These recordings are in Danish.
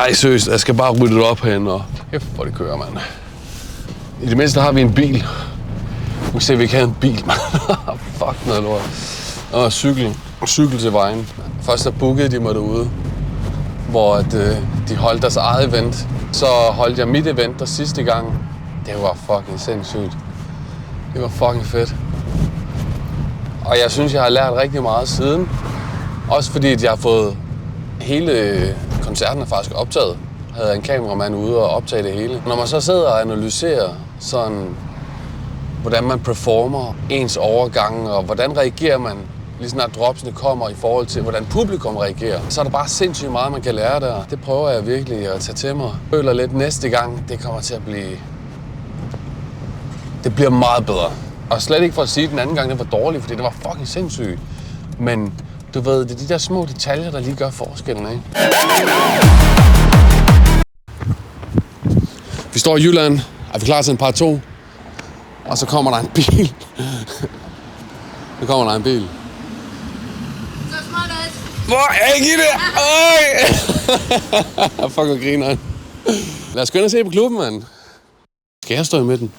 Ej, seriøst, jeg skal bare rydde det op herinde, og kæft, hvor det kører, mand. I det mindste har vi en bil. Nu kan se, at vi ikke har en bil, mand. Fuck noget lort. Og cykel til vejen. Først så bookede de mig derude, hvor de holdt deres eget event. Så holdt jeg mit event der sidste gang. Det var fucking sindssygt. Det var fucking fedt. Og jeg synes, jeg har lært rigtig meget siden. Også fordi, at jeg har fået hele koncerten er faktisk optaget. Jeg havde en kameramand ude og optage det hele. Når man så sidder og analyserer sådan, hvordan man performer, ens overgang, og hvordan reagerer man, lige snart dropsene kommer i forhold til, hvordan publikum reagerer, så er der bare sindssygt meget, man kan lære der. Det prøver jeg virkelig at tage til mig. Jeg føler lidt næste gang, det kommer til at blive... Det bliver meget bedre. Og slet ikke for at sige, at den anden gang det var dårligt, fordi det var fucking sindssygt. Men du ved, det er de der små detaljer, der lige gør forskellen, ikke? Vi står i Jylland, er vi klar til en par 2? Og så kommer der en bil. Så kommer der en bil. Så småt. Hvor er I det? Øj! Fuck, hvor griner. Lad os gå ind og se på klubben, mand. Skal jeg stå i midten?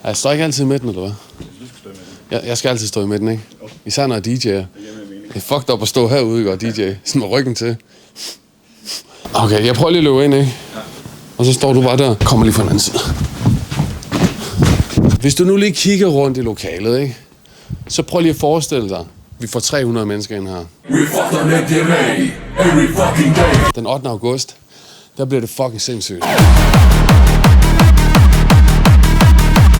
Jeg står ikke altid i midten, eller hvad? Jeg skal altid stå i midten, ikke? Især når jeg DJ'er. Det er fucked up at stå herude og DJ. Sådan med ryggen til. Okay, jeg prøver lige at løbe ind, ikke? Og så står du bare der. Kommer lige fra den anden side. Hvis du nu lige kigger rundt i lokalet, ikke? Så prøv lige at forestille dig, vi får 300 mennesker ind her. Den 8. august, der bliver det fucking sindssygt.